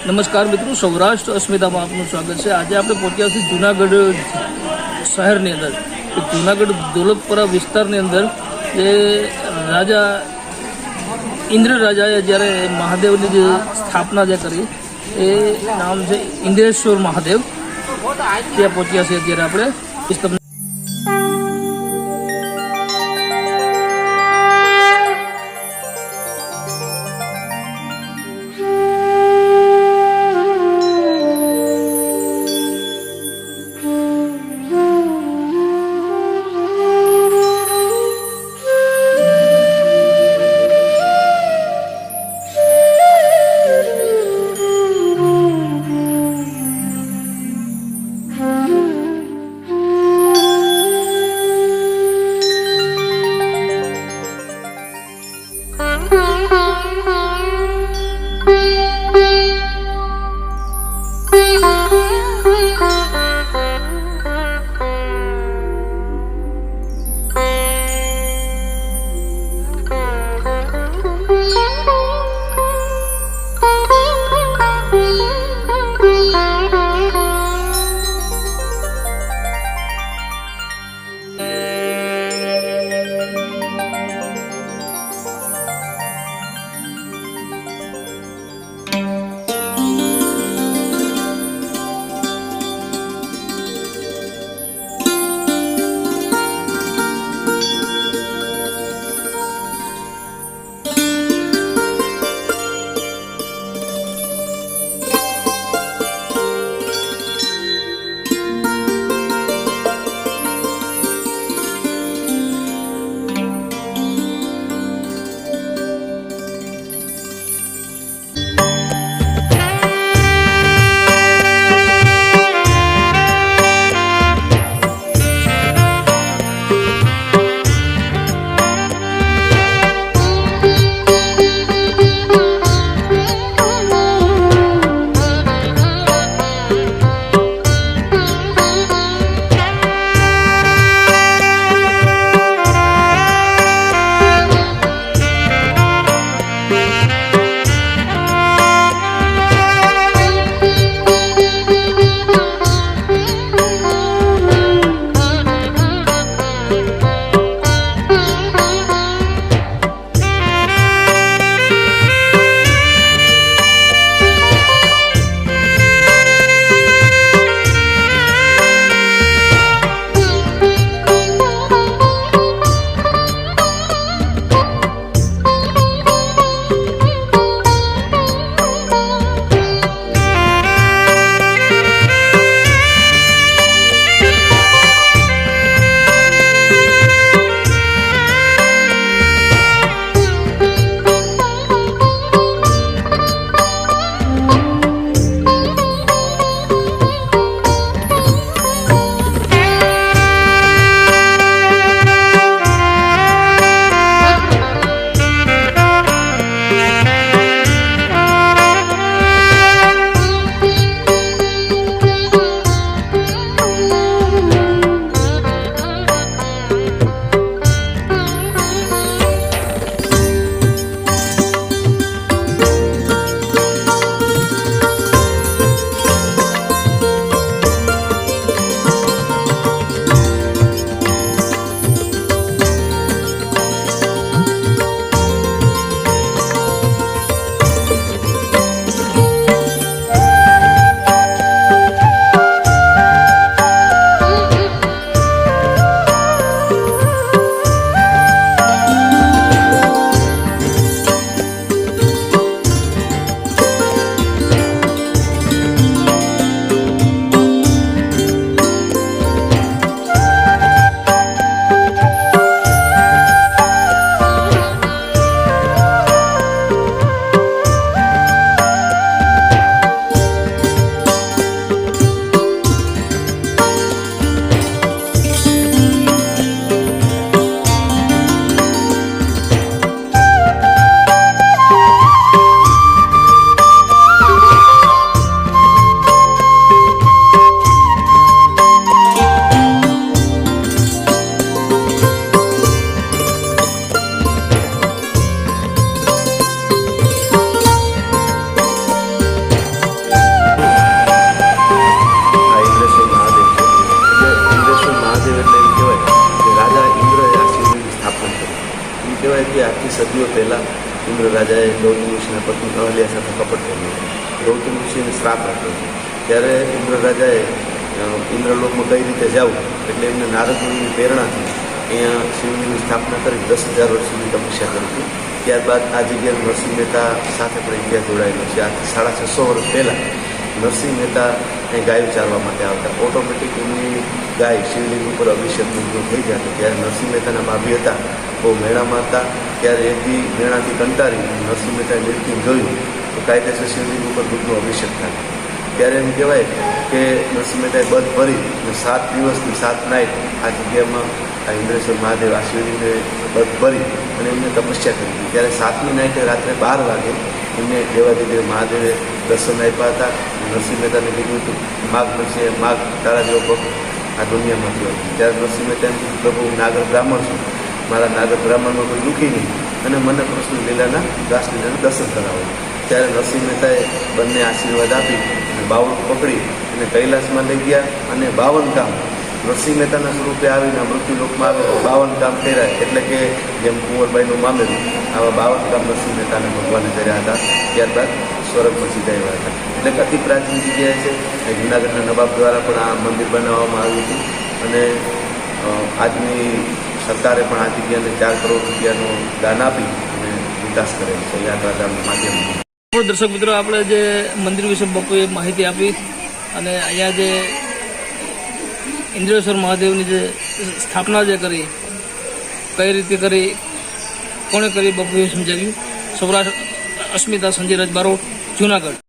નમસ્કાર મિત્રો, સૌરાષ્ટ્ર અસ્મિતામાં આપનું સ્વાગત છે। આજે આપણે પહોંચ્યા છીએ જૂનાગઢ શહેરની અંદર। જૂનાગઢ દોલતપરા વિસ્તારની અંદર જે રાજા ઇન્દ્ર રાજાએ જ્યારે મહાદેવની જે સ્થાપના જે કરી એ નામ છે ઇન્દ્રેશ્વર મહાદેવ। ત્યાં પહોંચ્યા છીએ અત્યારે આપણે। સદીઓ પહેલાં ઇન્દ્ર રાજાએ ગૌતમ ઋષિના પત્ની અહલ્યા સાથે કપટ કર્યું હતું. ગૌતમ ઋષિને શ્રાપ આપ્યો હતો. ત્યારે ઇન્દ્ર રાજાએ ઇન્દ્રલોકમાં કઈ રીતે જવું એટલે એમને નારદની પ્રેરણાથી અહીંયા શિવલિંગની સ્થાપના કરી 10,000 વર્ષ સુધી તપસ્યા કરી હતી. ત્યારબાદ આ જગ્યાએ નરસિંહ મહેતા સાથે પણ ઇતિહાસ જોડાયેલો છે. આજથી 650 વર્ષ પહેલાં નરસિંહ મહેતા અહીં ગાયો ચારવા માટે આવતા. ઓટોમેટિક એમની ગાય શિવલિંગ ઉપર અભિષેકનો ઉપયોગ થઈ જતો. ત્યારે નરસિંહ મહેતાના ભાભી હતા, બહુ મેળામાં હતા. ત્યારે એકથી મેળાથી કંટાળી નરસિંહ મહેતાએ નીલકંઠ જોયું તો કાયદેસર શિવલિંગ ઉપર દૂધનો અભિષેક થાય. ત્યારે એમ કહેવાય કે નરસિંહ મહેતાએ બધ ભરી અને 7 દિવસની 7 નાઇટ આ જગ્યામાં આ ઇન્દ્રેશ્વર મહાદેવ આ શિવલિંગને બધ ભરી અને એમને તપસ્યા કરી હતી. ત્યારે 7મી નાઇટે રાત્રે 12 વાગે એમને દેવાધિદેવ મહાદેવે દર્શન આપ્યા હતા. નરસિંહ મહેતાને કીધું હતું માગ મળશે, માગ તારા જેવો ભક્ત આ દુનિયામાંથી હોય. ત્યારે નરસિંહ મહેતા એમ કીધું પ્રભુ હું નાગર બ્રાહ્મણ છું, મારા નાગર બ્રાહ્મણમાં કોઈ દુઃખી નહીં અને મને કૃષ્ણ લીલાના રાસલીલાના દર્શન કરાવો. ત્યારે નરસિંહ મહેતાએ બંને આશીર્વાદ આપી અને બાવળ પકડી અને કૈલાસમાં લઈ ગયા અને 52 કામ નરસિંહ મહેતાના સ્વરૂપે આવીને મૃત્યુલોકમાં આવે 52 કામ કર્યા. એટલે કે જેમ કુંવરબાઈનું મામેરું આવા 52 કામ નરસિંહ મહેતાને ભગવાને કર્યા હતા. ત્યારબાદ સ્વર્ગમાં સીધાયા હતા. એટલે કે અતિ પ્રાચીન જગ્યાએ છે. જૂનાગઢના નવાબ દ્વારા પણ આ મંદિર બનાવવામાં આવ્યું હતું અને આજની સરકારે પણ આ જગ્યાને 4 કરોડ રૂપિયાનું દાન આપી અને વિકાસ કરેલ છે યાત્રાધામના માધ્યમથી. દર્શક મિત્રો, આપણે જે મંદિર વિશે બપોરે માહિતી આપી અને અહીંયા જે ઇન્દ્રેશ્વર મહાદેવની જે સ્થાપના જે કરી, કઈ રીતે કરી, કોણે કરી, બપોરે સમજાવ્યું. સૌરાષ્ટ્ર અસ્મિતા, સંજય રાજબારોટ, જૂનાગઢ.